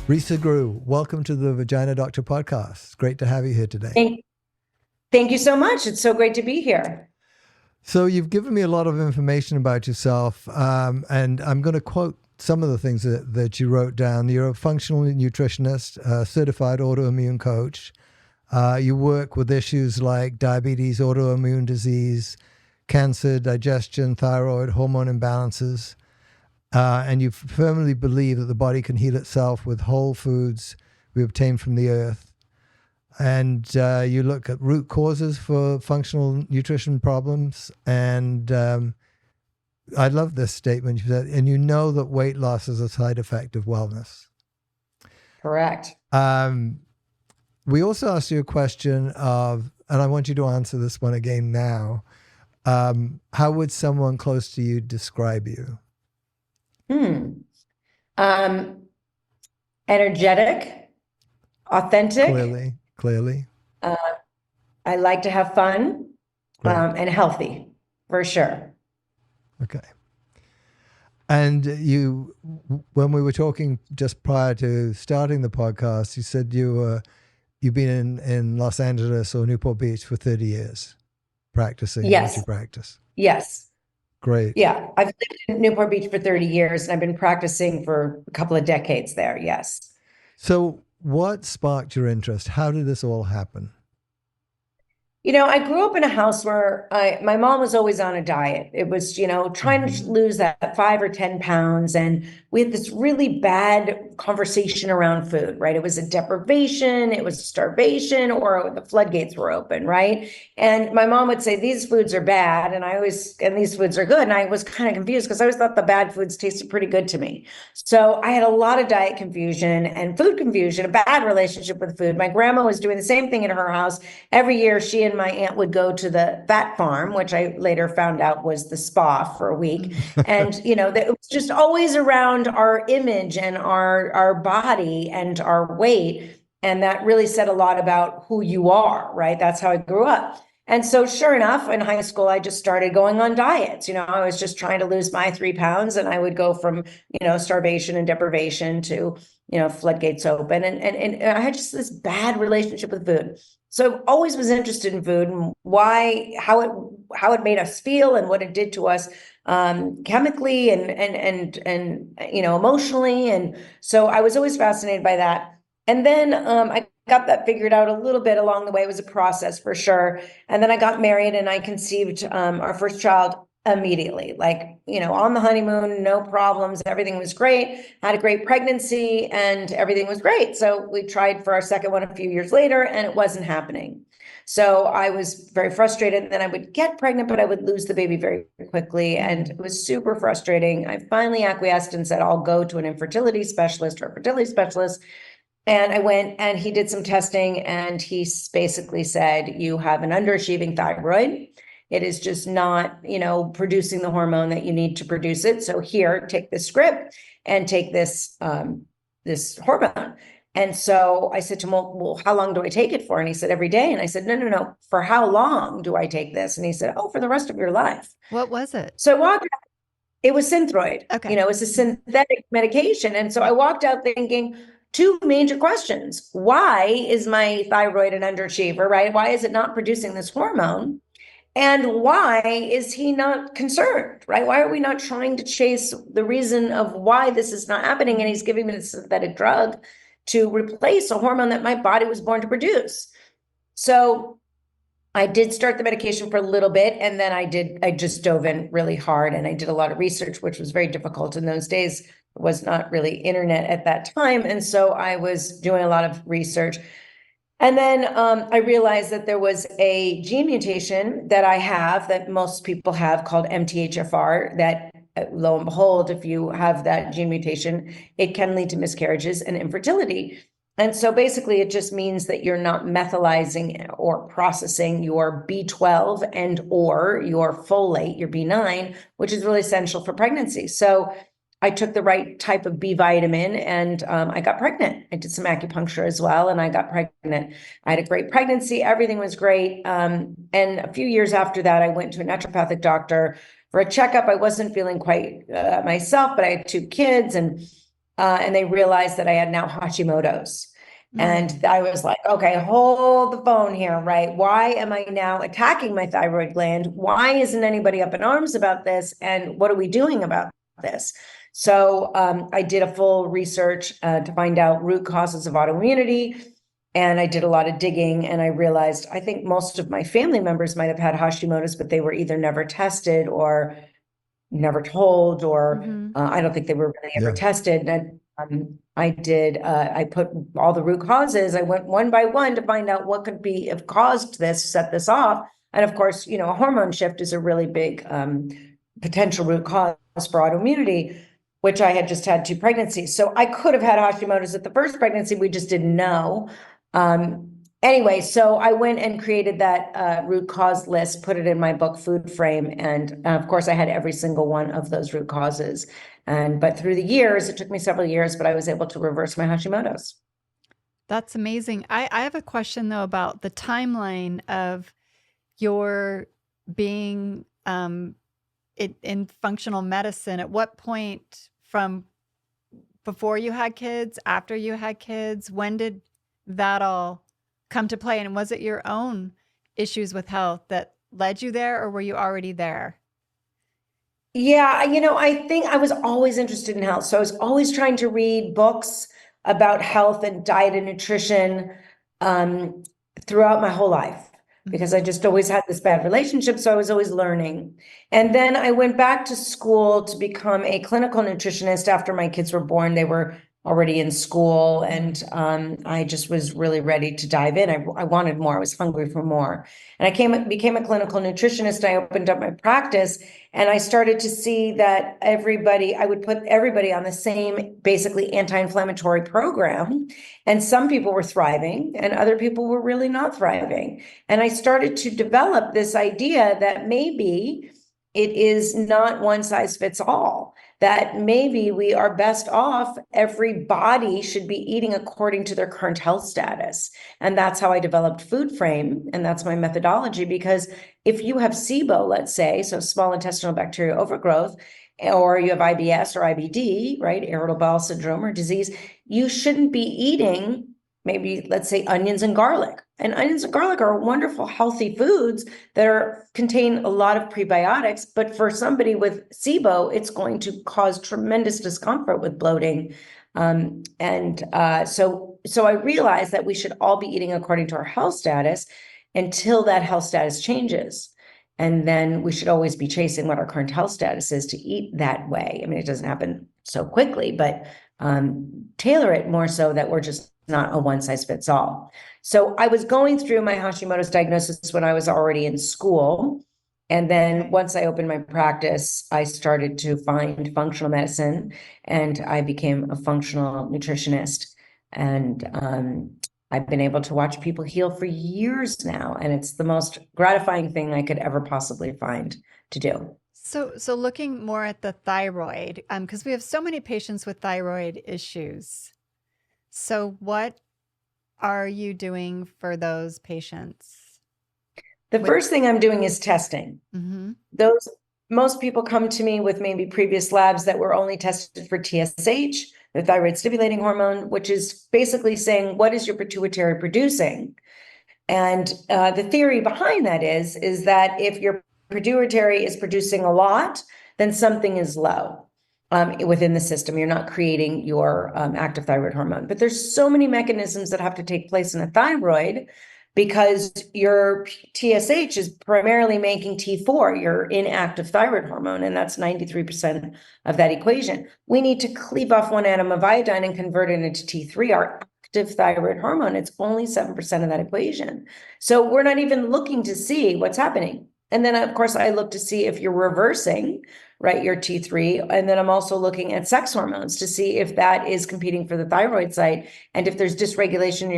Risa Groux, welcome to the Vagina Doctor podcast. It's great to have you here today. Thank you so much. It's so great to be here. So you've given me a lot of information about yourself, and I'm going to quote some of the things that you wrote down. You're a functional nutritionist, a certified autoimmune coach. You work with issues like diabetes, autoimmune disease, cancer, digestion, thyroid, hormone imbalances. And you firmly believe that the body can heal itself with whole foods we obtain from the earth. And you look at root causes for functional nutrition problems. And I love this statement. You said, and you know that weight loss is a side effect of wellness. Correct. We also asked you a question of, and I want you to answer this one again now. How would someone close to you describe you? Energetic, authentic. Clearly. I like to have fun, and healthy, for sure. Okay. And you, when we were talking just prior to starting the podcast, you said you've been in Los Angeles or Newport Beach for 30 years practicing. Yes. What you practice. Yes. Great. Yeah. I've lived in Newport Beach for 30 years and I've been practicing for a couple of decades there. Yes. So what sparked your interest? How did this all happen? I grew up in a house where my mom was always on a diet. It was, trying to lose that 5 or 10 pounds. And we had this really bad conversation around food, right? It was a deprivation, it was starvation, or the floodgates were open, right? And my mom would say, these foods are bad. And these foods are good. And I was kind of confused because I always thought the bad foods tasted pretty good to me. So I had a lot of diet confusion and food confusion, a bad relationship with food. My grandma was doing the same thing in her house. Every year, she and my aunt would go to the fat farm, which I later found out was the spa for a week. And, it was just always around our image and our body and our weight. And that really said a lot about who you are, right? That's how I grew up. And so sure enough, in high school, I just started going on diets. I was just trying to lose my 3 pounds and I would go from, starvation and deprivation to, floodgates open. And I had just this bad relationship with food. So I always was interested in food and how it made us feel and what it did to us chemically and emotionally. And so I was always fascinated by that. And then I got that figured out a little bit along the way. It was a process for sure. And then I got married and I conceived our first child immediately, on the honeymoon, no problems. Everything was great. Had a great pregnancy and everything was great. So we tried for our second one a few years later and it wasn't happening. So I was very frustrated. And then I would get pregnant, but I would lose the baby very quickly. And it was super frustrating. I finally acquiesced and said, I'll go to an infertility specialist or a fertility specialist. And I went and he did some testing and he basically said, you have an underachieving thyroid. It is just not, producing the hormone that you need to produce it. So here, take this script and take this hormone. And so I said to him, well, how long do I take it for? And he said, every day. And I said, no. For how long do I take this? And he said, for the rest of your life. What was it? So I walked out. It was Synthroid. Okay. It was a synthetic medication. And so I walked out thinking, 2 major questions. Why is my thyroid an underachiever, right? Why is it not producing this hormone? And why is he not concerned, right? Why are we not trying to chase the reason of why this is not happening? And he's giving me a synthetic drug to replace a hormone that my body was born to produce. So I did start the medication for a little bit. And then I just dove in really hard and I did a lot of research, which was very difficult in those days. There was not really internet at that time. And so I was doing a lot of research. And then I realized that there was a gene mutation that I have that most people have called MTHFR that lo and behold, if you have that gene mutation, it can lead to miscarriages and infertility. And so basically it just means that you're not methylizing or processing your B12 and or your folate, your B9, which is really essential for pregnancy. So I took the right type of B vitamin and I got pregnant. I did some acupuncture as well and I got pregnant. I had a great pregnancy. Everything was great. And a few years after that, I went to a naturopathic doctor for a checkup. I wasn't feeling quite myself, but I had 2 kids and and they realized that I had now Hashimoto's. And I was like, okay, hold the phone here, right? Why am I now attacking my thyroid gland? Why isn't anybody up in arms about this? And what are we doing about this? So I did a full research to find out root causes of autoimmunity. And I did a lot of digging, and I realized I think most of my family members might have had Hashimoto's, but they were either never tested or never told, or I don't think they were really ever tested. And I put all the root causes. I went one by one to find out what could be have caused this, set this off. And of course, you know, a hormone shift is a really big potential root cause for autoimmunity, which I had just had 2 pregnancies. So I could have had Hashimoto's at the first pregnancy. We just didn't know. Anyway, so I went and created that root cause list, put it in my book, Food Frame. And of course, I had every single one of those root causes. But through the years, it took me several years, but I was able to reverse my Hashimoto's. That's amazing. I have a question, though, about the timeline of your being in functional medicine. At what point, from before you had kids, after you had kids, when did that all come to play? And was it your own issues with health that led you there, or were you already there? Yeah, you know, I think I was always interested in health. So I was always trying to read books about health and diet and nutrition throughout my whole life, because I just always had this bad relationship. So I was always learning. And then I went back to school to become a clinical nutritionist after my kids were born. They were already in school, and I just was really ready to dive in. I wanted more. I was hungry for more. And I became a clinical nutritionist. I opened up my practice, and I started to see that I would put everybody on the same basically anti-inflammatory program. And some people were thriving and other people were really not thriving. And I started to develop this idea that maybe it is not one size fits all, that maybe we are best off, every body should be eating according to their current health status. And that's how I developed Food Frame. And that's my methodology, because if you have SIBO, let's say, so small intestinal bacterial overgrowth, or you have IBS or IBD, right, irritable bowel syndrome or disease, you shouldn't be eating maybe, let's say, onions and garlic. And onions and garlic are wonderful, healthy foods that contain a lot of prebiotics. But for somebody with SIBO, it's going to cause tremendous discomfort with bloating. So I realized that we should all be eating according to our health status until that health status changes. And then we should always be chasing what our current health status is to eat that way. I mean, it doesn't happen so quickly, but tailor it more so that we're just not a one size fits all. So I was going through my Hashimoto's diagnosis when I was already in school. And then once I opened my practice, I started to find functional medicine, and I became a functional nutritionist. And I've been able to watch people heal for years now. And it's the most gratifying thing I could ever possibly find to do. So looking more at the thyroid, because we have so many patients with thyroid issues. So what are you doing for those patients? The first thing I'm doing is testing. Most people come to me with maybe previous labs that were only tested for TSH, the thyroid stimulating hormone, which is basically saying, what is your pituitary producing? And the theory behind that is that if your pituitary is producing a lot, then something is low within the system. You're not creating your active thyroid hormone. But there's so many mechanisms that have to take place in a thyroid, because your TSH is primarily making T4, your inactive thyroid hormone, and that's 93% of that equation. We need to cleave off one atom of iodine and convert it into T3, our active thyroid hormone. It's only 7% of that equation. So we're not even looking to see what's happening. And then, of course, I look to see if you're reversing, right, your T3. And then I'm also looking at sex hormones to see if that is competing for the thyroid site. And if there's dysregulation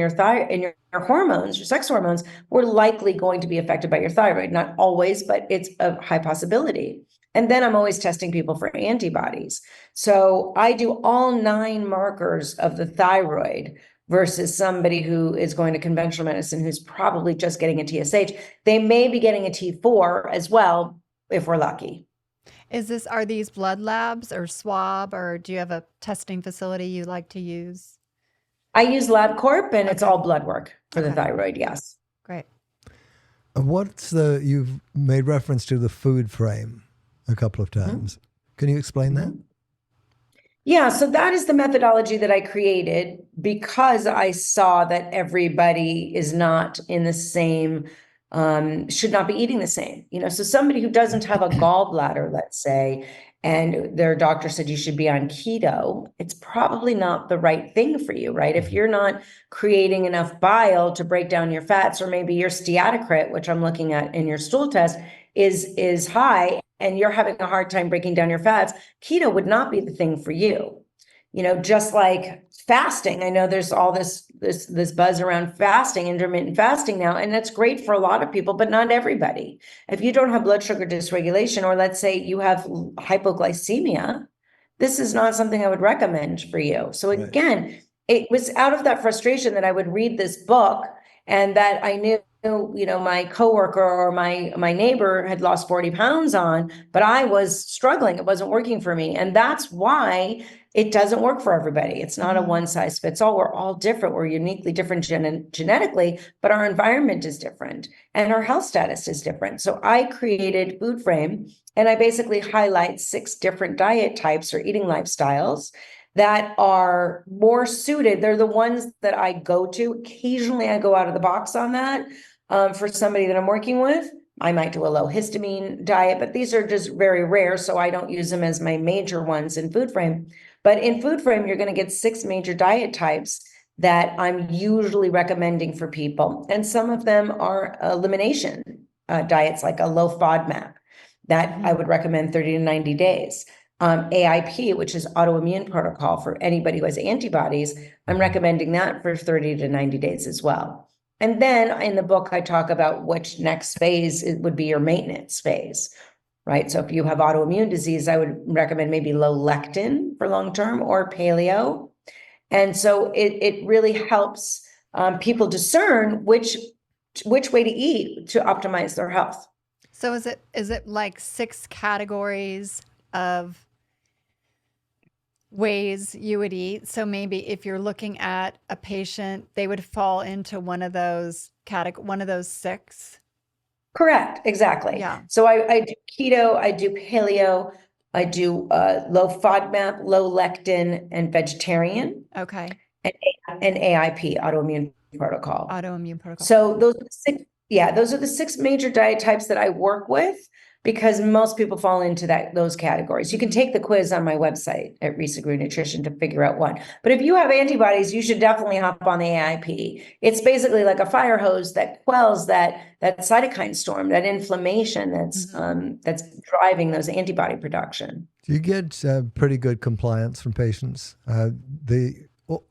in your hormones, your sex hormones, we're likely going to be affected by your thyroid. Not always, but it's a high possibility. And then I'm always testing people for antibodies. So I do all 9 markers of the thyroid versus somebody who is going to conventional medicine who's probably just getting a TSH. They may be getting a T4 as well, if we're lucky. Are these blood labs or swab, or do you have a testing facility you like to use? I use LabCorp, and it's Okay. all blood work for the Okay. thyroid. Yes. Great. You've made reference to the food frame a couple of times. Can you explain that? Yeah, so that is the methodology that I created because I saw that everybody is not in the same, should not be eating the same. So somebody who doesn't have a gallbladder, let's say, and their doctor said you should be on keto, it's probably not the right thing for you, right? If you're not creating enough bile to break down your fats, or maybe your steatocrit, which I'm looking at in your stool test, is high, and you're having a hard time breaking down your fats, keto would not be the thing for you. Just like fasting. I know there's all this buzz around fasting, intermittent fasting now, and that's great for a lot of people, but not everybody. If you don't have blood sugar dysregulation, or let's say you have hypoglycemia, this is not something I would recommend for you. So again, it was out of that frustration that I would read this book, and that I knew, my coworker or my neighbor had lost 40 pounds on, but I was struggling. It wasn't working for me. And that's why it doesn't work for everybody. It's not a one size fits all. We're all different. We're uniquely different genetically, but our environment is different and our health status is different. So I created Food Frame, and I basically highlight 6 different diet types or eating lifestyles that are more suited. They're the ones that I go to. Occasionally I go out of the box on that. For somebody that I'm working with, I might do a low histamine diet, but these are just very rare, so I don't use them as my major ones in Food Frame. But in Food Frame, you're going to get 6 major diet types that I'm usually recommending for people. And some of them are elimination diets, like a low FODMAP that I would recommend 30 to 90 days. AIP, which is autoimmune protocol for anybody who has antibodies, I'm recommending that for 30 to 90 days as well. And then in the book, I talk about which next phase would be your maintenance phase, right? So if you have autoimmune disease, I would recommend maybe low lectin for long-term, or paleo. And so it really helps people discern which way to eat to optimize their health. So is it like 6 categories of ways you would eat? So maybe if you're looking at a patient, they would fall into one of those 6. Correct. Exactly. Yeah. So I do keto, I do paleo, I do low FODMAP, low lectin, and vegetarian. Okay. And AIP, autoimmune protocol. Autoimmune protocol. So those are the 6 major diet types that I work with, because most people fall into those categories. You can take the quiz on my website at Risa Groux Nutrition to figure out one. But if you have antibodies, you should definitely hop on the AIP. It's basically like a fire hose that quells that cytokine storm, that inflammation that's driving those antibody production. Do you get pretty good compliance from patients?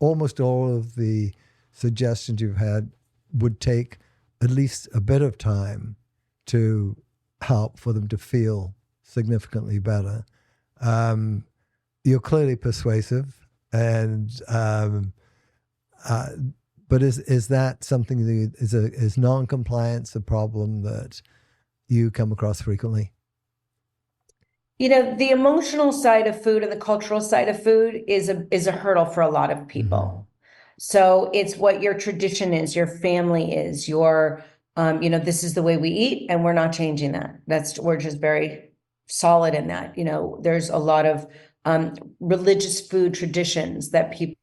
Almost all of the suggestions you've had would take at least a bit of time to help for them to feel significantly better. You're clearly persuasive, and but is that something that is non-compliance a problem that you come across frequently? The emotional side of food and the cultural side of food is a hurdle for a lot of people. So it's what your tradition is, your family is, your this is the way we eat, and we're not changing that. We're just very solid in that. There's a lot of religious food traditions that people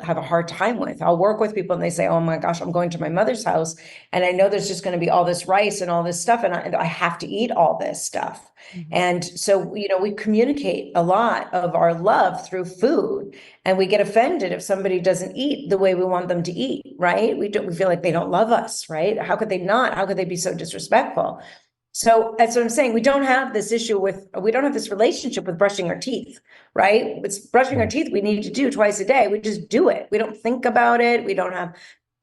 have a hard time with. I'll work with people and they say, oh my gosh, I'm going to my mother's house and I know there's just going to be all this rice and all this stuff, and I have to eat all this stuff. And so, we communicate a lot of our love through food, and we get offended if somebody doesn't eat the way we want them to eat, right? We feel like they don't love us, right? How could they not? How could they be so disrespectful? So that's what I'm saying. We don't have this relationship with brushing our teeth, right? It's brushing our teeth we need to do twice a day. We just do it. We don't think about it. We don't have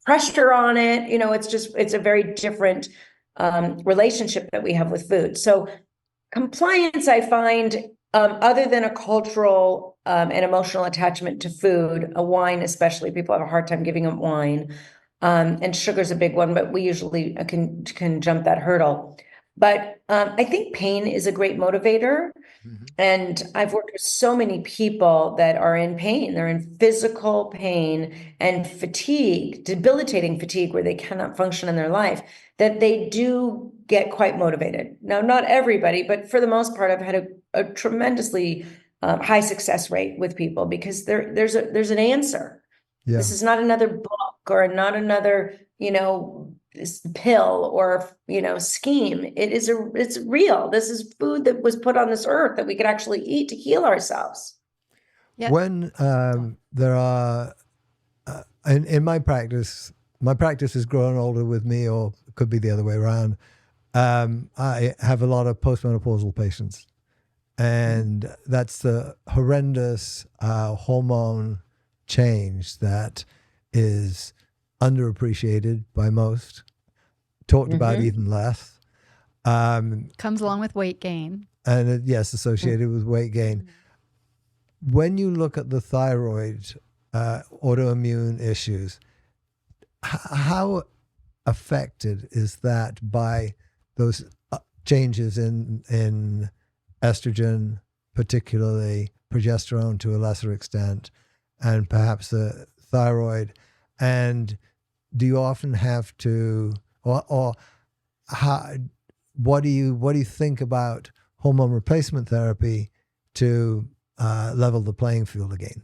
pressure on it. It's a very different relationship that we have with food. So compliance, I find, other than a cultural and emotional attachment to food, a wine especially, people have a hard time giving up wine, and sugar's a big one, but we usually can jump that hurdle. But I think pain is a great motivator. And I've worked with so many people that are in pain. They're in physical pain and fatigue, debilitating fatigue, where they cannot function in their life, that they do get quite motivated. Now, not everybody, but for the most part, I've had a tremendously high success rate with people, because there's an answer. Yeah. This is not another book or not another, pill or, scheme. It's real. This is food that was put on this earth that we could actually eat to heal ourselves. Yeah. When there are, in my practice has grown older with me, or it could be the other way around. I have a lot of postmenopausal patients, and that's the horrendous hormone change that is underappreciated by most, talked about even less. Comes along with weight gain. And yes, associated with weight gain. When you look at the thyroid autoimmune issues, how affected is that by those changes in estrogen, particularly progesterone to a lesser extent, and perhaps the thyroid? And do you often have to, or how, what do you think about hormone replacement therapy to level the playing field again?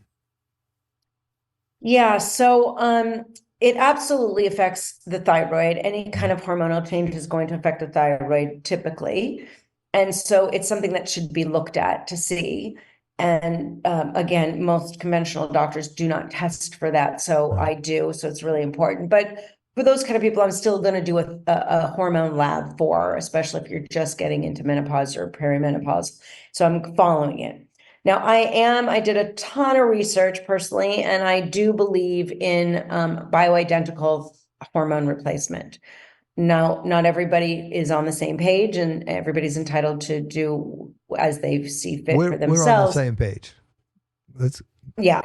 Yeah, so it absolutely affects the thyroid. Any kind of hormonal change is going to affect the thyroid typically. And so it's something that should be looked at to see. And again, most conventional doctors do not test for that. So I do. So it's really important. But for those kind of people, I'm still going to do a hormone lab for, especially if you're just getting into menopause or perimenopause. So I'm following it. Now, I did a ton of research personally, and I do believe in bioidentical hormone replacement. Now, not everybody is on the same page, and everybody's entitled to do as they see fit for themselves. We're on the same page. Yeah.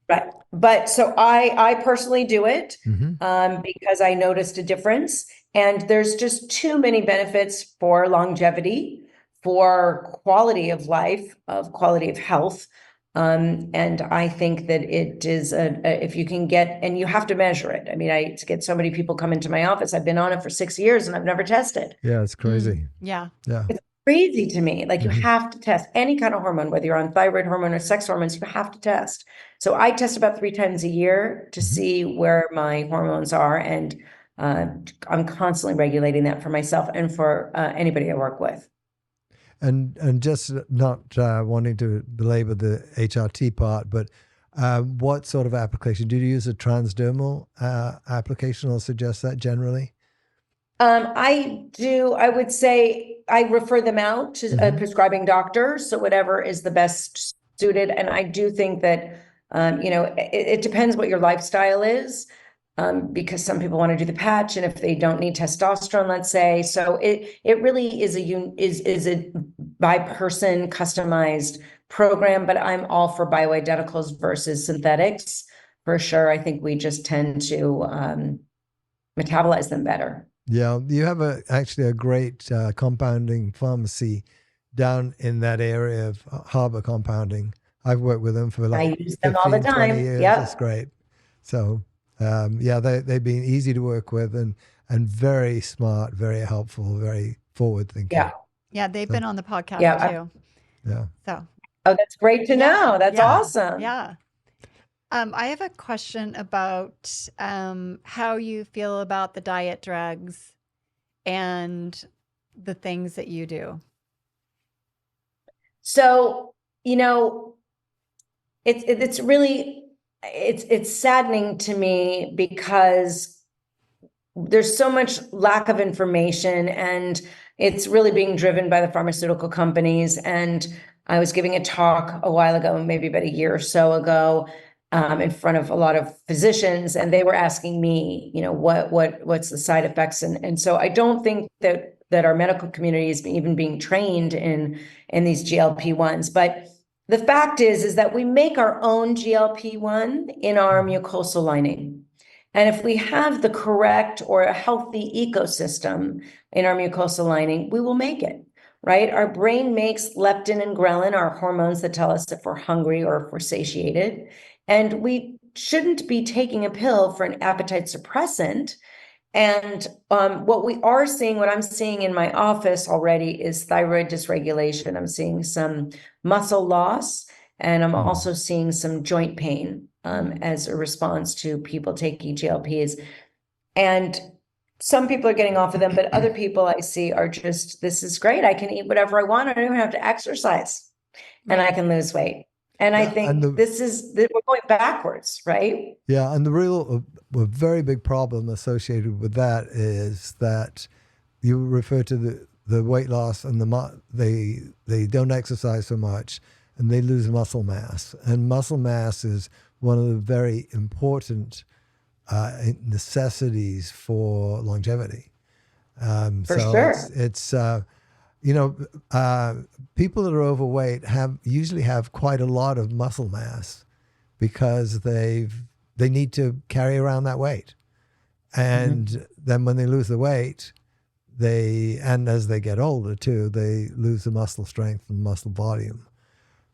Right. But so I personally do it because I noticed a difference, and there's just too many benefits for longevity, for quality of life, of quality of health. And I think that it is if you can get, and you have to measure it. I mean, I get so many people come into my office. I've been on it for 6 years and I've never tested. Yeah, it's crazy. Yeah. It's crazy to me. Like, you have to test any kind of hormone, whether you're on thyroid hormone or sex hormones, you have to test. So I test about 3 times a year to see where my hormones are. And I'm constantly regulating that for myself and for anybody I work with. And just not wanting to belabor the HRT part, but what sort of application? Do you use a transdermal application, or suggest that generally? I do. I would say I refer them out to a prescribing doctor. So whatever is the best suited. And I do think that, it depends what your lifestyle is. Because some people want to do the patch, and if they don't need testosterone, let's say. So it really is a by person customized program, but I'm all for bioidenticals versus synthetics for sure. I think we just tend to metabolize them better. Yeah, you have actually a great compounding pharmacy down in that area of Harbor Compounding. I've worked with them for like I use them all the time. 20 years. Yeah, That's great. So they've been easy to work with and very smart, very helpful, very forward thinking. Yeah, they've been on the podcast too. Yeah. So. Oh, that's great to know. That's awesome. Yeah. I have a question about how you feel about the diet drugs and the things that you do. So, it's really, it's saddening to me because there's so much lack of information, and it's really being driven by the pharmaceutical companies. And I was giving a talk a while ago, maybe about a year or so ago, in front of a lot of physicians, and they were asking me, what's the side effects? And so I don't think that our medical community is even being trained in these GLP-1s. But the fact is that we make our own GLP-1 in our mucosal lining. And if we have the correct or a healthy ecosystem in our mucosal lining, we will make it, right? Our brain makes leptin and ghrelin, our hormones that tell us if we're hungry or if we're satiated. And we shouldn't be taking a pill for an appetite suppressant. And what I'm seeing in my office already is thyroid dysregulation. I'm seeing some muscle loss, and I'm also seeing some joint pain as a response to people taking GLPs. And some people are getting off of them, but other people I see are just, this is great. I can eat whatever I want. I don't even have to exercise, and I can lose weight. And I think we're going backwards, right? Yeah, and a very big problem associated with that is that you refer to the weight loss and they don't exercise so much and they lose muscle mass. And muscle mass is one of the very important necessities for longevity. For sure. It's people that are overweight usually have quite a lot of muscle mass because they need to carry around that weight. And then when they lose the weight, and as they get older too, they lose the muscle strength and muscle volume.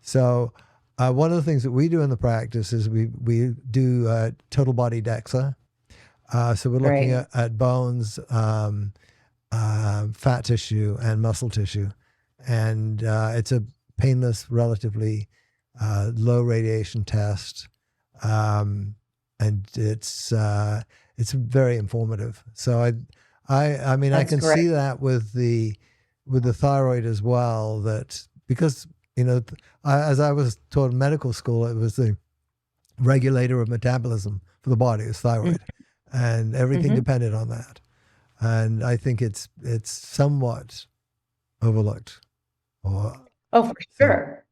So one of the things that we do in the practice is we do total body DEXA. So we're looking at bones, fat tissue and muscle tissue. And it's a painless, relatively low radiation test. And it's very informative. So I mean, I can see that with the thyroid as well, that because, as I was taught in medical school, it was the regulator of metabolism for the body is thyroid, and everything depended on that. And I think it's somewhat overlooked. For sure.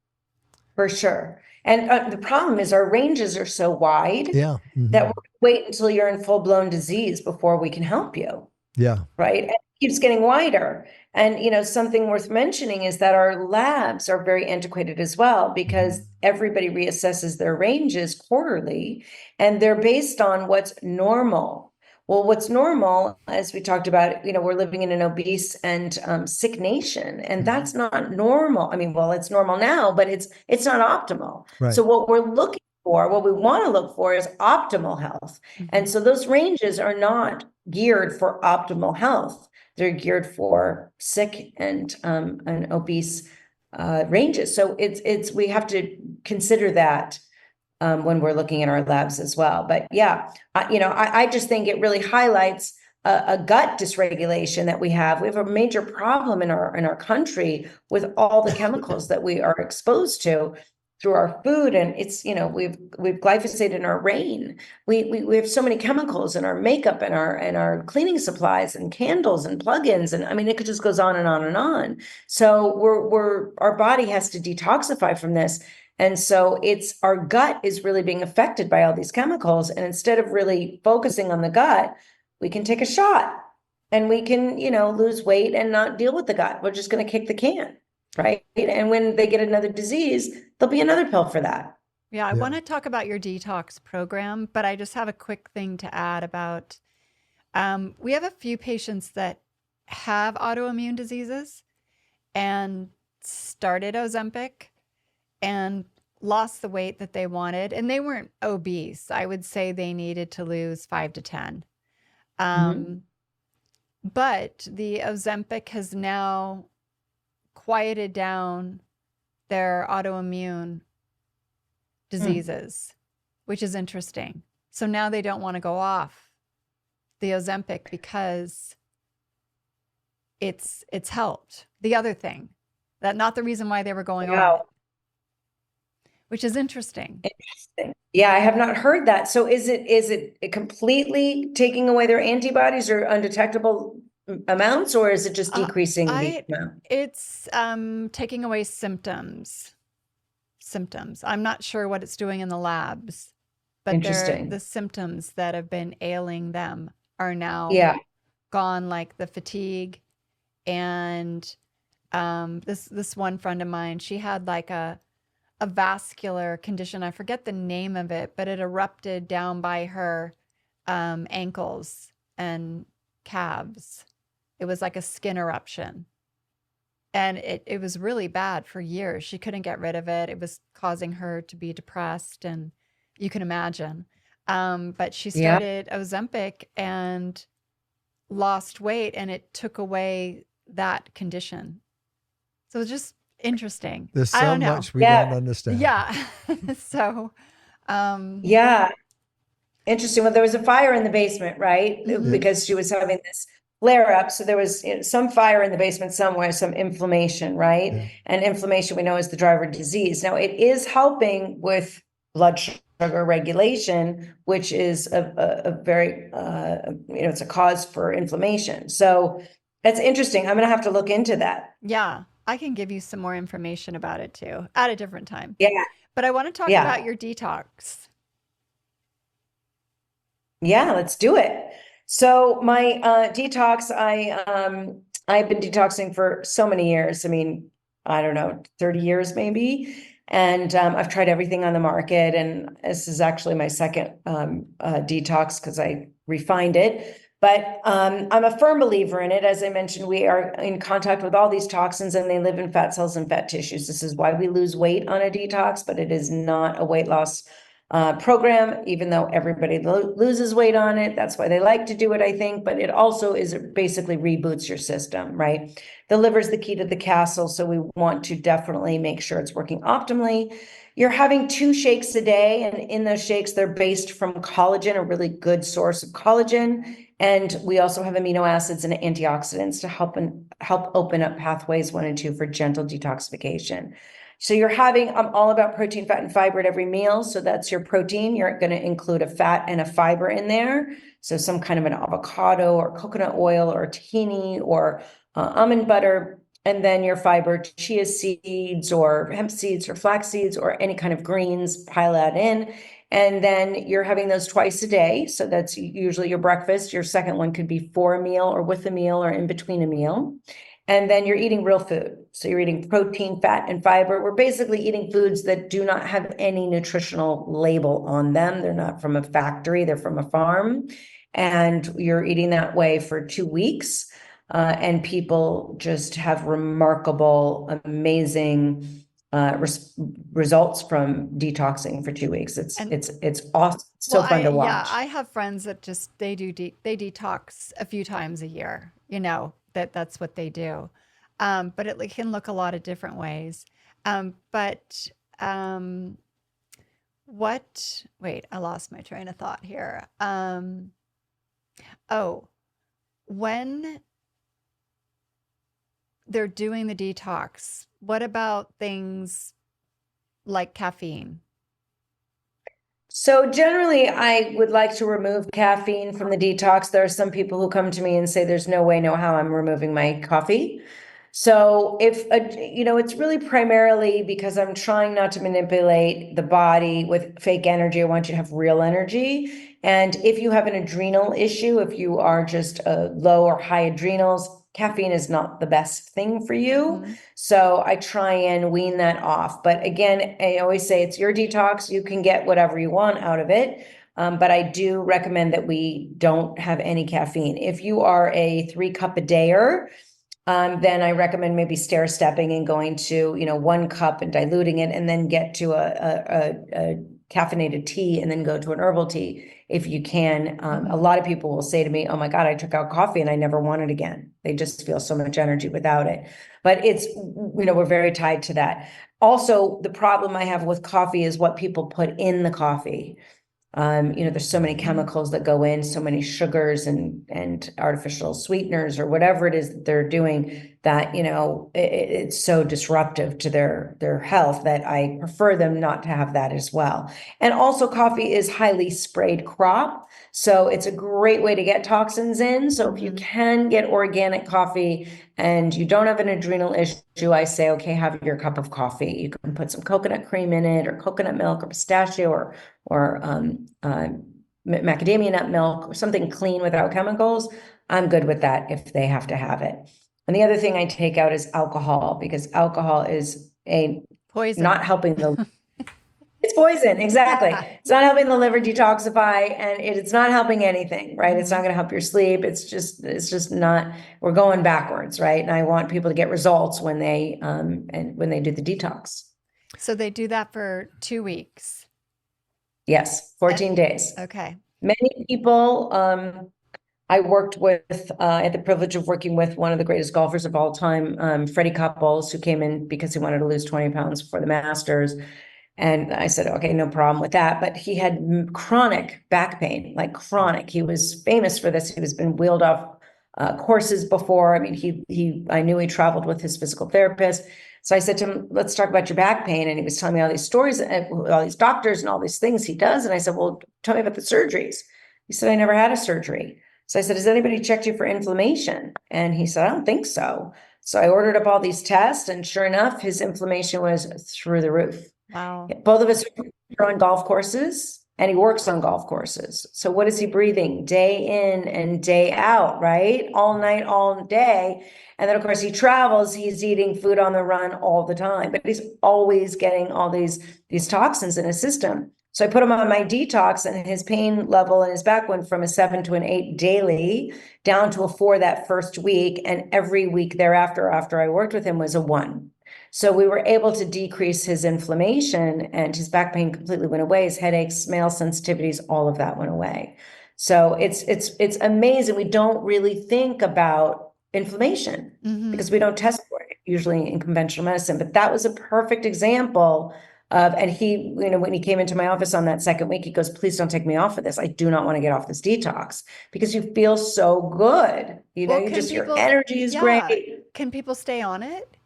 For sure. And the problem is our ranges are so wide that we'll wait until you're in full-blown disease before we can help you. Yeah. Right. And it keeps getting wider. And, something worth mentioning is that our labs are very antiquated as well, because everybody reassesses their ranges quarterly, and they're based on what's normal. Well, what's normal, as we talked about, we're living in an obese and sick nation, and that's not normal. I mean, well, it's normal now, but it's not optimal. Right. So what we want to look for is optimal health. And so those ranges are not geared for optimal health. They're geared for sick and obese ranges. So we have to consider that when we're looking at our labs as well. But yeah, I just think it really highlights a gut dysregulation that we have. We have a major problem in our country with all the chemicals that we are exposed to through our food, and it's we've glyphosate in our rain. We have so many chemicals in our makeup and our cleaning supplies and candles and plugins, and I mean it just goes on and on and on. So our body has to detoxify from this. And so our gut is really being affected by all these chemicals. And instead of really focusing on the gut, we can take a shot and we can, lose weight and not deal with the gut. We're just going to kick the can, right? And when they get another disease, there'll be another pill for that. Yeah, I want to talk about your detox program, but I just have a quick thing to add about, we have a few patients that have autoimmune diseases and started Ozempic and lost the weight that they wanted, and they weren't obese. I would say they needed to lose 5 to 10. But the Ozempic has now quieted down their autoimmune diseases, which is interesting. So now they don't want to go off the Ozempic because it's helped. The other thing, that not the reason why they were going on it. Which is interesting. Yeah, I have not heard that. So is it completely taking away their antibodies or undetectable amounts, or is it just decreasing the amount? It's taking away symptoms. I'm not sure what it's doing in the labs, but the symptoms that have been ailing them are now gone, like the fatigue. And this one friend of mine, she had like a vascular condition. I forget the name of it, but it erupted down by her ankles and calves. It was like a skin eruption. And it was really bad for years. She couldn't get rid of it. It was causing her to be depressed, and you can imagine. But she Yeah. started Ozempic and lost weight, and it took away that condition. So it's just interesting. There's I so don't know. much we Yeah. don't understand. Yeah. So, Yeah. Interesting. Well, there was a fire in the basement, right? Mhm. Because she was having this flare up. So there was some fire in the basement somewhere, some inflammation, right? Yeah. And inflammation we know is the driver of disease. Now it is helping with blood sugar regulation, which is a very, it's a cause for inflammation. So that's interesting. I'm going to have to look into that. Yeah, I can give you some more information about it too at a different time. Yeah. But I want to talk Yeah. about your detox. Yeah, let's do it. So my detox, I've been detoxing for so many years. I mean, I don't know, 30 years maybe. And I've tried everything on the market, and this is actually my second detox because I refined it. But I'm a firm believer in it. As I mentioned, we are in contact with all these toxins, and they live in fat cells and fat tissues. This is why we lose weight on a detox, but it is not a weight loss program, even though everybody loses weight on it. That's why they like to do it, I think. But it also is basically reboots your system, right? The liver's the key to the castle, so we want to definitely make sure it's working optimally. You're having 2 shakes a day, and in those shakes, they're based from collagen, a really good source of collagen. And we also have amino acids and antioxidants to help open up pathways 1 and 2 for gentle detoxification. So you're having, I'm all about protein, fat, and fiber at every meal. So that's your protein. You're going to include a fat and a fiber in there. So some kind of an avocado or coconut oil or tahini or almond butter. And then your fiber, chia seeds or hemp seeds or flax seeds or any kind of greens, pile that in. And then you're having those twice a day. So that's usually your breakfast. Your second one could be for a meal or with a meal or in between a meal. And then you're eating real food. So you're eating protein, fat, and fiber. We're basically eating foods that do not have any nutritional label on them. They're not from a factory, they're from a farm. And you're eating that way for 2 weeks. And people just have remarkable, amazing results from detoxing for 2 weeks. It's awesome. It's so fun to watch. Yeah, I have friends that just they detox a few times a year. That's what they do. But it can look a lot of different ways. Wait, I lost my train of thought here. When they're doing the detox, what about things like caffeine? So generally, I would like to remove caffeine from the detox. There are some people who come to me and say, there's no way, no how I'm removing my coffee. So it's really primarily because I'm trying not to manipulate the body with fake energy. I want you to have real energy. And if you have an adrenal issue, if you are just low or high adrenals, caffeine is not the best thing for you. Mhm. So I try and wean that off. But again, I always say it's your detox. You can get whatever you want out of it. But I do recommend that we don't have any caffeine. If you are a 3-cup-a-dayer, then I recommend maybe stair stepping and going to, 1 cup and diluting it, and then get to a caffeinated tea and then go to an herbal tea if you can. A lot of people will say to me, oh my God, I took out coffee and I never want it again. They just feel so much energy without it. But it's, we're very tied to that. Also, the problem I have with coffee is what people put in the coffee. There's so many chemicals that go in, so many sugars and artificial sweeteners or whatever it is that they're doing that, it's so disruptive to their health that I prefer them not to have that as well. And also coffee is highly sprayed crop. So it's a great way to get toxins in. So if you can get organic coffee and you don't have an adrenal issue, I say, okay, have your cup of coffee. You can put some coconut cream in it or coconut milk or pistachio or macadamia nut milk or something clean without chemicals. I'm good with that if they have to have it. And the other thing I take out is alcohol, because alcohol is Poison. not helping it's poison. Exactly. It's not helping the liver detoxify, and it's not helping anything, right? It's not going to help your sleep. It's just not, we're going backwards, right? And I want people to get results when they, and when they do the detox. So they do that for 2 weeks. Yes. 14 days. Okay. Many people, I worked with, I had the privilege of working with one of the greatest golfers of all time, Freddie Couples, who came in because he wanted to lose 20 pounds for the Masters. And I said, okay, no problem with that. But he had chronic back pain, like chronic. He was famous for this. He was been wheeled off courses before. I mean, I knew he traveled with his physical therapist. So I said to him, let's talk about your back pain. And he was telling me all these stories, all these doctors and all these things he does. And I said, well, tell me about the surgeries. He said, I never had a surgery. So I said, has anybody checked you for inflammation? And he said, I don't think so. So I ordered up all these tests, and sure enough, his inflammation was through the roof. Wow. Both of us are on golf courses, and he works on golf courses. So what is he breathing? Day in and day out, right? All night, all day. And then of course he travels, he's eating food on the run all the time, but he's always getting all these toxins in his system. So I put him on my detox, and his pain level in his back went from a 7 to an 8 daily down to a 4 that first week. And every week thereafter, after I worked with him, was a 1. So we were able to decrease his inflammation, and his back pain completely went away. His headaches, smell sensitivities, all of that went away. So it's amazing. We don't really think about inflammation because we don't test for it usually in conventional medicine. But that was a perfect example of, and he, when he came into my office on that second week, he goes, please don't take me off of this. I do not want to get off this detox, because you feel so good. Well, your energy is great. Can people stay on it?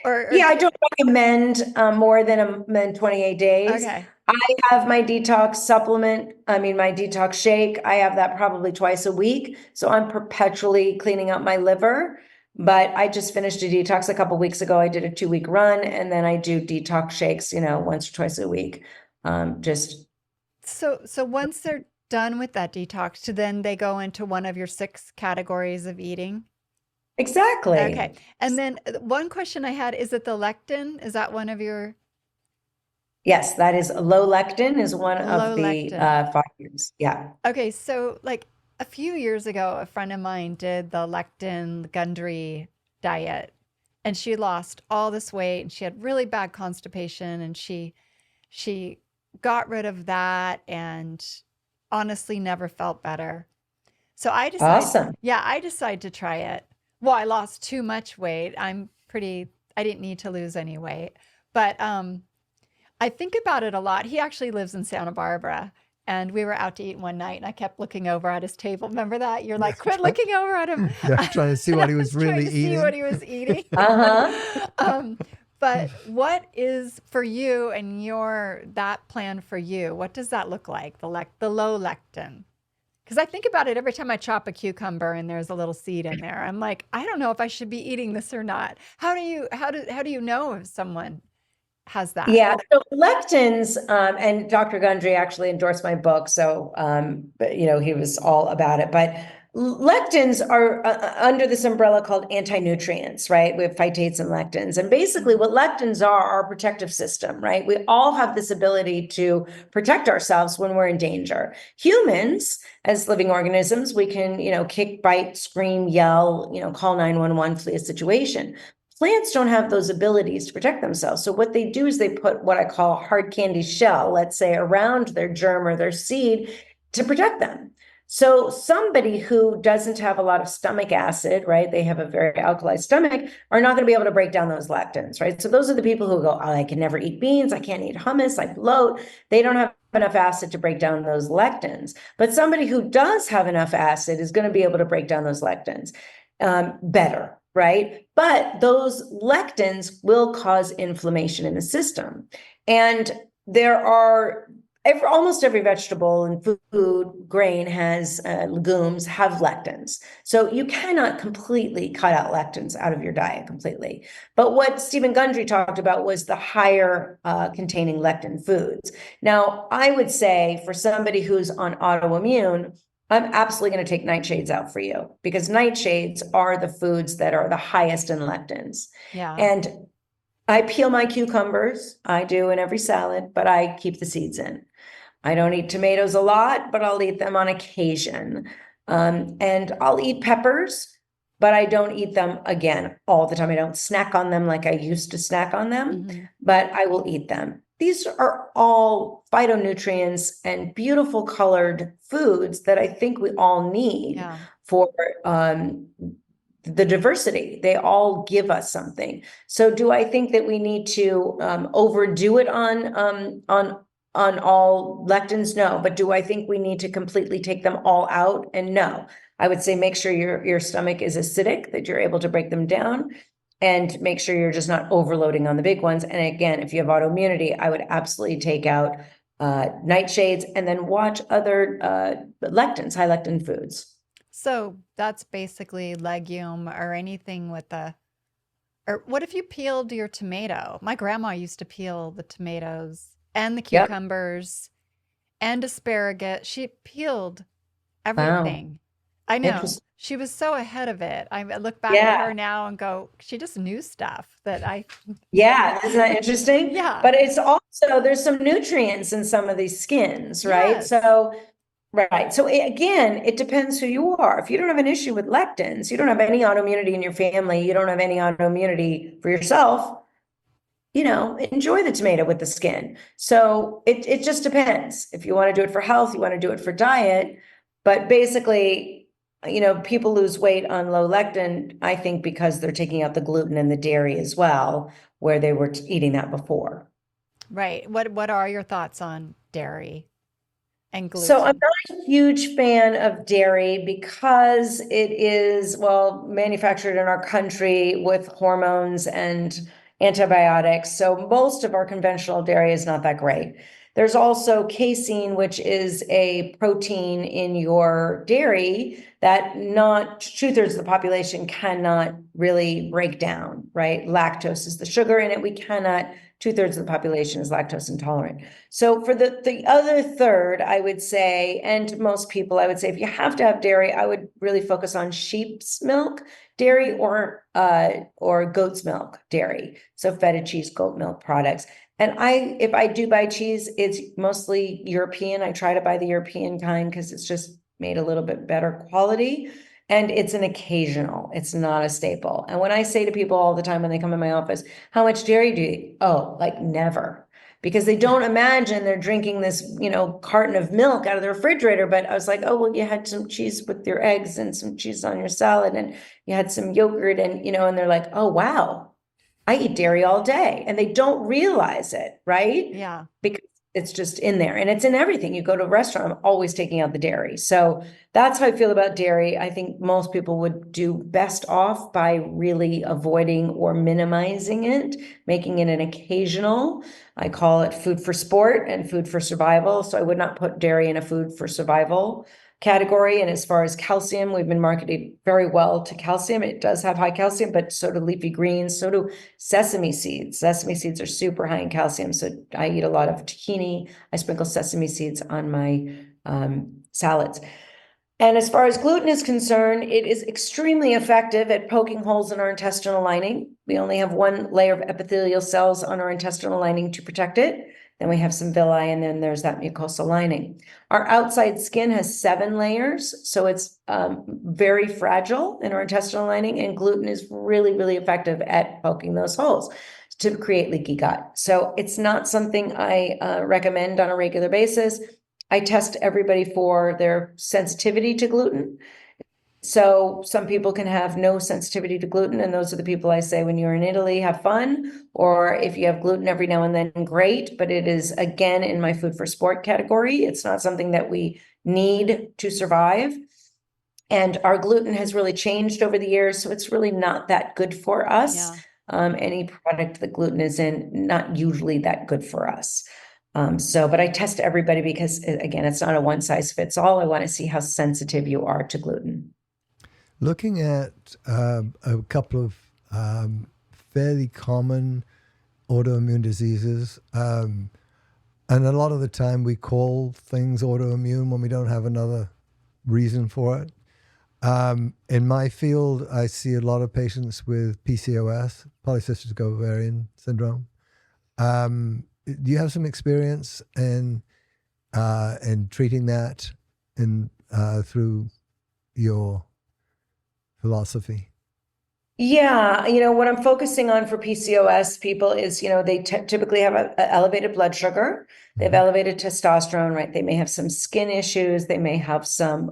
Yeah, I don't recommend more than 28 days. Okay. I have my detox supplement. My detox shake. I have that probably twice a week. So I'm perpetually cleaning up my liver. But I just finished a detox a couple weeks ago. I did a 2-week run, and then I do detox shakes, once or twice a week. So once they're done with that detox, then they go into one of your 6 categories of eating? Exactly. Okay. And then one question I had, is it the lectin? Is that one of your? Yes, that is low lectin is one of the fibers. Yeah. Okay. So like a few years ago, a friend of mine did the lectin Gundry diet, and she lost all this weight, and she had really bad constipation, and she got rid of that and honestly never felt better. So I decided to try it. Well, I lost too much weight. I didn't need to lose any weight, but I think about it a lot. He actually lives in Santa Barbara, and we were out to eat one night, and I kept looking over at his table. Remember that? You're like, quit looking over at him. Yeah, trying to see what he was really eating. See what he was eating. But what is for you and that plan for you? What does that look like? The low lectin? Because I think about it every time I chop a cucumber and there's a little seed in there. I'm like, I don't know if I should be eating this or not. How do you know if someone has that? Yeah. So lectins, and Dr. Gundry actually endorsed my book. So, but he was all about it. But lectins are under this umbrella called anti-nutrients, right? We have phytates and lectins. And basically what lectins are our protective system, right? We all have this ability to protect ourselves when we're in danger. Humans, as living organisms, we can, kick, bite, scream, yell, call 911, flee a situation. Plants don't have those abilities to protect themselves. So what they do is they put what I call hard candy shell, let's say, around their germ or their seed to protect them. So somebody who doesn't have a lot of stomach acid, right? They have a very alkali stomach, are not going to be able to break down those lectins, right? So those are the people who go, oh, I can never eat beans. I can't eat hummus. I bloat. They don't have enough acid to break down those lectins. But somebody who does have enough acid is going to be able to break down those lectins better, right? But those lectins will cause inflammation in the system. And there are almost every vegetable and food grain has legumes have lectins. So you cannot completely cut out lectins out of your diet completely. But what Stephen Gundry talked about was the higher containing lectin foods. Now, I would say for somebody who's on autoimmune, I'm absolutely going to take nightshades out for you, because nightshades are the foods that are the highest in lectins. Yeah. And I peel my cucumbers. I do in every salad, but I keep the seeds in. I don't eat tomatoes a lot, but I'll eat them on occasion. And I'll eat peppers, but I don't eat them again all the time. I don't snack on them like I used to snack on them, but I will eat them. These are all phytonutrients and beautiful colored foods that I think we all need for the diversity. They all give us something. So do I think that we need to overdo it on all lectins? No. But do I think we need to completely take them all out? And no. I would say make sure your stomach is acidic, that you're able to break them down, and make sure you're just not overloading on the big ones. And again, if you have autoimmunity, I would absolutely take out nightshades and then watch other lectins, high lectin foods. So that's basically legume or anything with or what if you peeled your tomato? My grandma used to peel the tomatoes and the cucumbers and asparagus. She peeled everything. Wow. I know. She was so ahead of it. I look back at her now and go, she just knew stuff that I. Yeah, isn't that interesting? Yeah. But it's also, there's some nutrients in some of these skins, right? Yes. So, right. So again, it depends who you are. If you don't have an issue with lectins, you don't have any autoimmunity in your family, you don't have any autoimmunity for yourself, enjoy the tomato with the skin. So it just depends. If you want to do it for health, you want to do it for diet. But basically, people lose weight on low lectin, I think, because they're taking out the gluten and the dairy as well, where they were eating that before. Right. What are your thoughts on dairy and gluten? So I'm not a huge fan of dairy because it is, manufactured in our country with hormones and antibiotics. So most of our conventional dairy is not that great. There's also casein, which is a protein in your dairy that not 2/3 of the population cannot really break down, right? Lactose is the sugar in it. We cannot, 2/3 of the population is lactose intolerant. So for the other third, I would say, and most people, I would say, if you have to have dairy, I would really focus on sheep's milk dairy or goat's milk dairy. So feta cheese, goat milk products. And if I do buy cheese, it's mostly European. I try to buy the European kind because it's just made a little bit better quality. And it's an occasional, it's not a staple. And when I say to people all the time when they come in my office, how much dairy do you eat? Oh, like never. Because they don't imagine they're drinking this, carton of milk out of the refrigerator. But I was like, oh, well, you had some cheese with your eggs and some cheese on your salad and you had some yogurt and, and they're like, oh, wow. I eat dairy all day, and they don't realize it, right? Yeah. Because it's just in there, and it's in everything. You go to a restaurant, I'm always taking out the dairy. So that's how I feel about dairy. I think most people would do best off by really avoiding or minimizing it, making it an occasional. I call it food for sport and food for survival. So I would not put dairy in a food for survival category. And as far as calcium, we've been marketed very well to calcium. It does have high calcium, but so do leafy greens, so do sesame seeds. Sesame seeds are super high in calcium. So I eat a lot of tahini. I sprinkle sesame seeds on my salads. And as far as gluten is concerned, it is extremely effective at poking holes in our intestinal lining. We only have one layer of epithelial cells on our intestinal lining to protect it. Then we have some villi, and then there's that mucosal lining. Our outside skin has 7 layers, so it's very fragile in our intestinal lining, and gluten is really, really effective at poking those holes to create leaky gut. So it's not something I recommend on a regular basis. I test everybody for their sensitivity to gluten. So some people can have no sensitivity to gluten, and those are the people I say, when you're in Italy, have fun. Or if you have gluten every now and then, great. But it is, again, in my food for sport category. It's not something that we need to survive. And our gluten has really changed over the years, so it's really not that good for us. Yeah. Any product that gluten is in, not usually that good for us. But I test everybody because, again, it's not a one size fits all. I want to see how sensitive you are to gluten. Looking at a couple of fairly common autoimmune diseases, and a lot of the time we call things autoimmune when we don't have another reason for it. In my field, I see a lot of patients with PCOS, polycystic ovarian syndrome. Do you have some experience in treating that through your philosophy? Yeah, what I'm focusing on for PCOS people is, they typically have a elevated blood sugar. They have elevated testosterone, right? They may have some skin issues. They may have some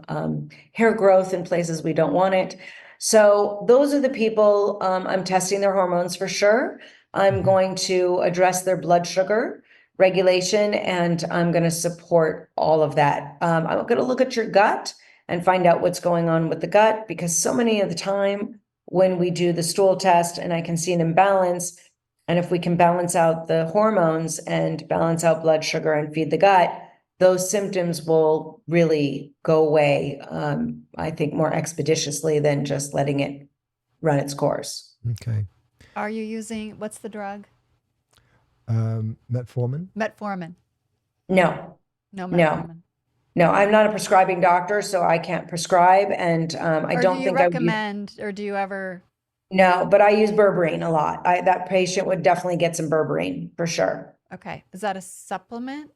hair growth in places we don't want it. So those are the people I'm testing their hormones for sure. I'm going to address their blood sugar regulation, and I'm going to support all of that. I'm going to look at your gut and find out what's going on with the gut, because so many of the time, when we do the stool test and I can see an imbalance, and if we can balance out the hormones and balance out blood sugar and feed the gut, those symptoms will really go away, I think, more expeditiously than just letting it run its course. Okay. Are you using, what's the drug? Metformin? Metformin. No, No no, metformin. no. I'm not a prescribing doctor, so I can't prescribe, and I Or do don't you think I would use. recommend, or do you ever? No, but I use berberine a lot. That patient would definitely get some berberine for sure. Okay. Is that a supplement?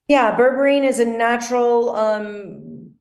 Yeah, berberine is a natural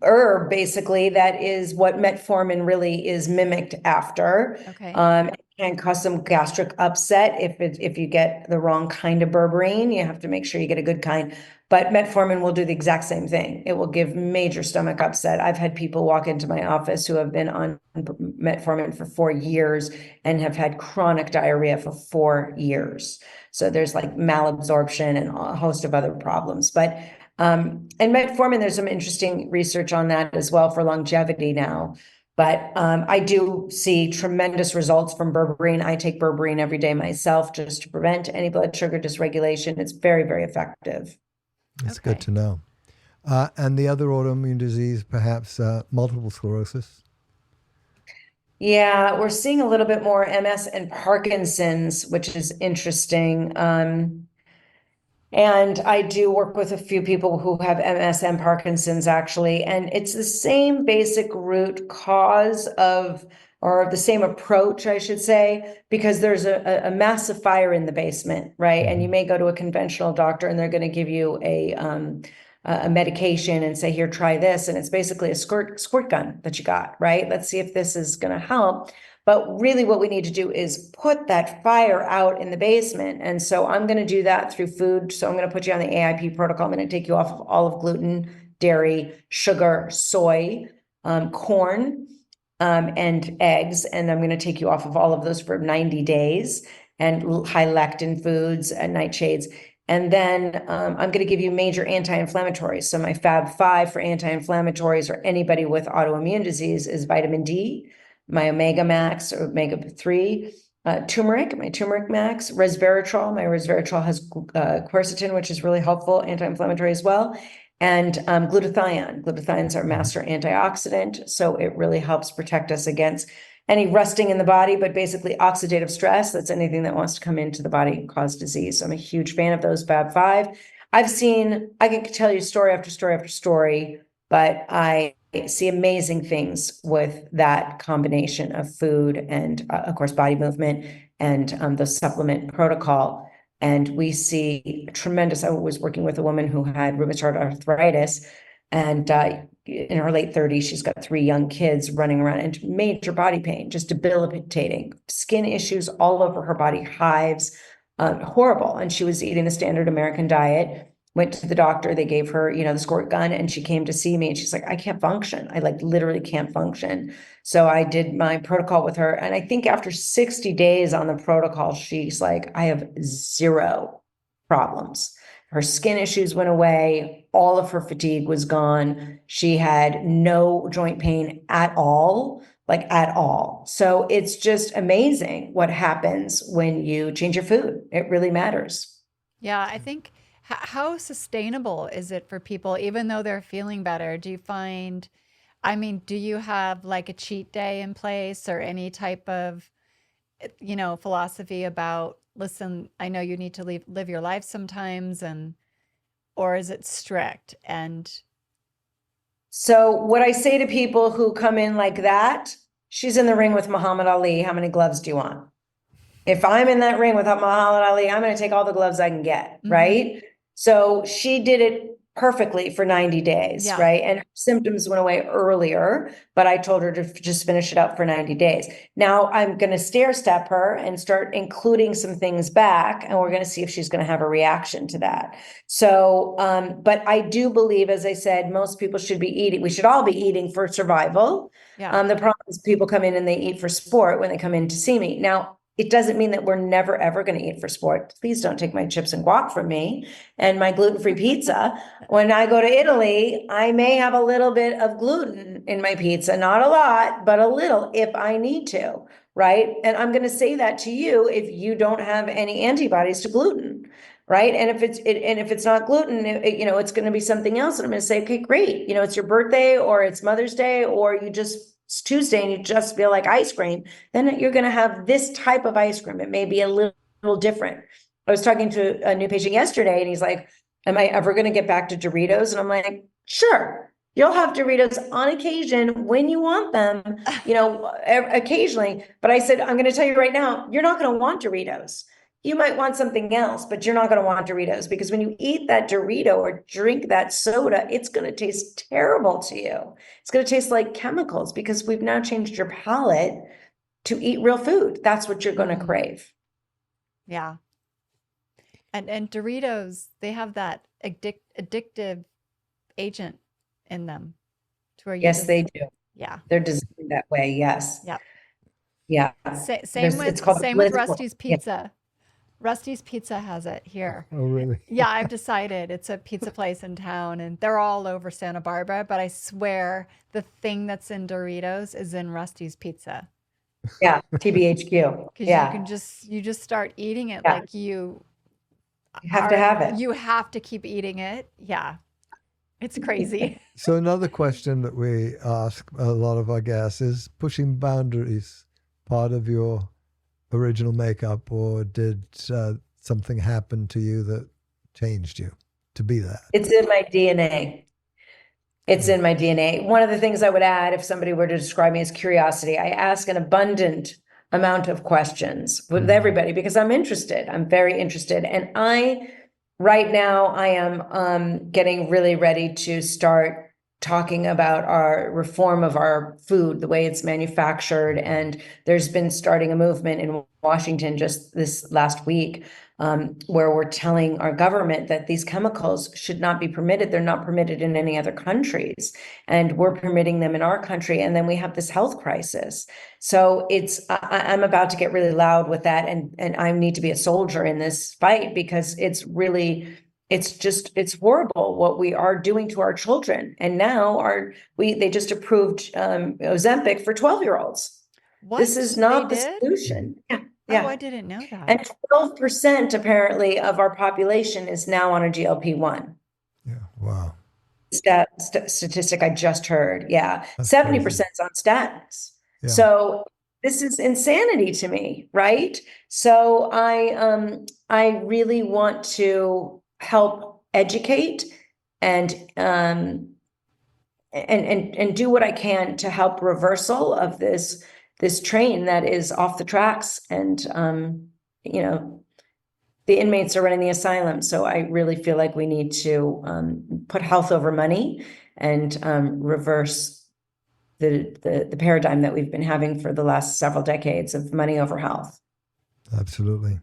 herb, basically, that is what metformin really is mimicked after. Okay. It can cause some gastric upset if you get the wrong kind of berberine. You have to make sure you get a good kind. But metformin will do the exact same thing. It will give major stomach upset. I've had people walk into my office who have been on metformin for 4 years and have had chronic diarrhea for 4 years. So there's like malabsorption and a host of other problems. But and metformin, there's some interesting research on that as well for longevity now. But I do see tremendous results from berberine. I take berberine every day myself just to prevent any blood sugar dysregulation. It's very, very effective. That's good to know. And the other autoimmune disease, perhaps multiple sclerosis? Yeah, we're seeing a little bit more MS and Parkinson's, which is interesting. And I do work with a few people who have MS and Parkinson's, actually, and it's the same basic root cause of, or the same approach, I should say, because there's a massive fire in the basement, right? And you may go to a conventional doctor and they're going to give you a medication and say, here, try this. And it's basically a squirt gun that you got, right? Let's see if this is going to help. But really what we need to do is put that fire out in the basement. And so I'm going to do that through food. So I'm going to put you on the AIP protocol. I'm going to take you off of all of gluten, dairy, sugar, soy, corn, and eggs. And I'm going to take you off of all of those for 90 days, and high lectin foods and nightshades. And then I'm going to give you major anti-inflammatories. So my Fab5 for anti-inflammatories, or anybody with autoimmune disease, is vitamin D, my Omega Max or Omega-3, turmeric, my Turmeric Max, resveratrol. My resveratrol has quercetin, which is really helpful, anti-inflammatory as well, and glutathione. Glutathione's our master antioxidant, so it really helps protect us against any rusting in the body, but basically oxidative stress. That's anything that wants to come into the body and cause disease. So I'm a huge fan of those Fab5. I can tell you story after story after story, but I see amazing things with that combination of food and, of course, body movement and the supplement protocol. And we see tremendous. I was working with a woman who had rheumatoid arthritis, and in her late 30s, she's got 3 young kids running around, and major body pain, just debilitating, skin issues all over her body, hives, horrible. And she was eating the standard American diet. Went to the doctor, they gave her, the squirt gun, and she came to see me, and she's like, I can't function. I literally can't function. So I did my protocol with her. And I think after 60 days on the protocol, she's like, I have 0 problems. Her skin issues went away. All of her fatigue was gone. She had no joint pain at all, at all. So it's just amazing what happens when you change your food. It really matters. Yeah, I think how sustainable is it for people, even though they're feeling better? Do you find, do you have like a cheat day in place, or any type of, philosophy about, listen, I know you need to live your life sometimes, or is it strict? And So what I say to people who come in like that, she's in the ring with Muhammad Ali. How many gloves do you want? If I'm in that ring with Muhammad Ali, I'm going to take all the gloves I can get, right? So she did it perfectly for 90 days, Yeah. right? And her symptoms went away earlier, but I told her to just finish it up for 90 days. Now I'm going to stair step her and start including some things back, and we're going to see if she's going to have a reaction to that. So, but I do believe, as I said, most people should be eating. We should all be eating for survival. Yeah. The problem is people come in and they eat for sport when they come in to see me. Now, it doesn't mean that we're never, ever going to eat for sport. Please don't take my chips and guac from me and my gluten-free pizza. When I go to Italy, I may have a little bit of gluten in my pizza, not a lot, but a little if I need to, right? And I'm going to say that to you if you don't have any antibodies to gluten, right? And if it's not gluten, it's going to be something else. And I'm going to say, okay, great. It's your birthday or it's Mother's Day or it's Tuesday and you just feel like ice cream, then you're going to have this type of ice cream. It may be a little different. I was talking to a new patient yesterday and he's like, am I ever going to get back to Doritos? And I'm like, sure, you'll have Doritos on occasion when you want them, occasionally. But I said, I'm going to tell you right now, you're not going to want Doritos. You might want something else, but you're not going to want Doritos because when you eat that Dorito or drink that soda, it's going to taste terrible to you. It's going to taste like chemicals because we've now changed your palate to eat real food. That's what you're going to crave. Yeah. And Doritos, they have that addictive agent in them to where Yes, they do. Yeah. They're designed that way. Yes. Yep. Yeah. Same with Rusty's Pizza. Yeah. Rusty's Pizza has it here. Oh, really? Yeah, I've decided. It's a pizza place in town, and they're all over Santa Barbara, but I swear the thing that's in Doritos is in Rusty's Pizza. Yeah, TBHQ. Because you just start eating it like you have to have it. You have to keep eating it. Yeah. It's crazy. So another question that we ask a lot of our guests is pushing boundaries part of your original makeup, or did something happen to you that changed you to be that? It's in my DNA. It's in my DNA. One of the things I would add, if somebody were to describe me as curiosity, I ask an abundant amount of questions with everybody because I'm interested. I'm very interested. And right now, I am getting really ready to start talking about our reform of our food, the way it's manufactured. And there's been starting a movement in Washington just this last week where we're telling our government that these chemicals should not be permitted. They're not permitted in any other countries. And we're permitting them in our country. And then we have this health crisis. So I'm about to get really loud with that. And I need to be a soldier in this fight because it's horrible what we are doing to our children. And now they just approved Ozempic for 12-year-olds. This is not the solution. Yeah. Oh, I didn't know that. And 12% apparently of our population is now on a GLP-1. Yeah. Wow. Statistic I just heard. Yeah. 70% is on statins. Yeah. So this is insanity to me, right? So I really want to help educate and do what I can to help reversal of this train that is off the tracks. And the inmates are running the asylum. So I really feel like we need to put health over money and reverse the paradigm that we've been having for the last several decades of money over health. Absolutely.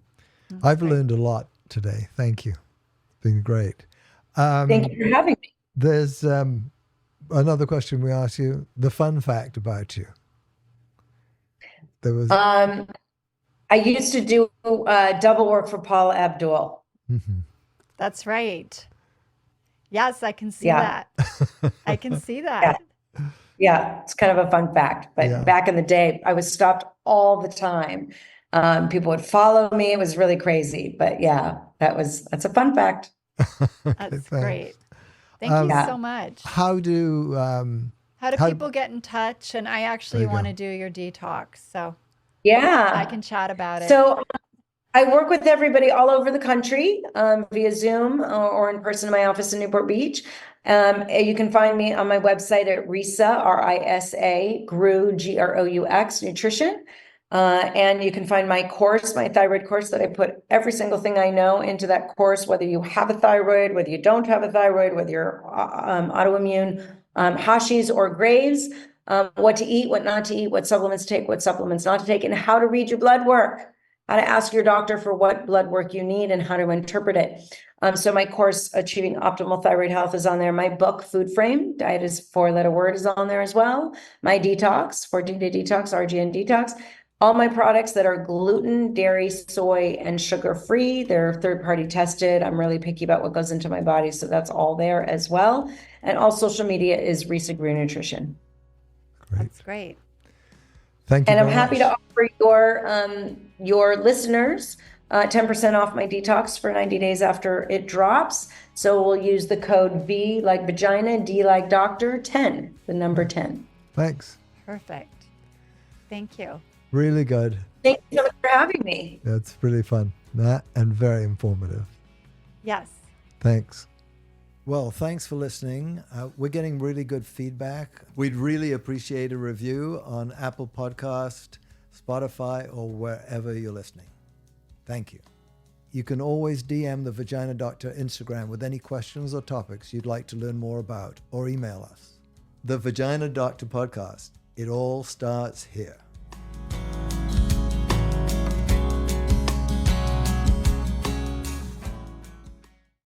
I've learned a lot today. Thank you. Been great. Thank you for having me. There's another question we ask you, the fun fact about you. There was I used to do double work for Paula Abdul. Mm-hmm. That's right. Yes, I can see that. I can see that. Yeah, it's kind of a fun fact. But back in the day, I was stopped all the time. People would follow me. It was really crazy. But yeah, that's a fun fact. That's great. Thank you so much. How do people get in touch? And I actually want to do your detox. So yeah, I can chat about it. So I work with everybody all over the country via Zoom or in person in my office in Newport Beach. You can find me on my website at Risa, R-I-S-A, Groux, G-R-O-U-X, Nutrition. And you can find my course, my thyroid course, that I put every single thing I know into that course, whether you have a thyroid, whether you don't have a thyroid, whether you're autoimmune, Hashis or Graves, what to eat, what not to eat, what supplements to take, what supplements not to take, and how to read your blood work, how to ask your doctor for what blood work you need and how to interpret it. So my course, Achieving Optimal Thyroid Health, is on there. My book, Food Frame, Diet is 4-letter word, is on there as well. My detox, 14-day detox, RGN detox. All my products that are gluten, dairy, soy, and sugar-free, they're third-party tested. I'm really picky about what goes into my body, so that's all there as well. And all social media is Risa Groux Nutrition. Great. That's great. Thank you. And I'm happy to offer your listeners 10% off my detox for 90 days after it drops. So we'll use the code V like vagina, D like doctor, 10, the number 10. Thanks. Perfect. Thank you. Really good. Thank you so much for having me. That's really fun. And very informative. Yes. Thanks. Well, thanks for listening. We're getting really good feedback. We'd really appreciate a review on Apple Podcast, Spotify, or wherever you're listening. Thank you. You can always DM the Vagina Doctor Instagram with any questions or topics you'd like to learn more about, or email us. The Vagina Doctor Podcast. It all starts here.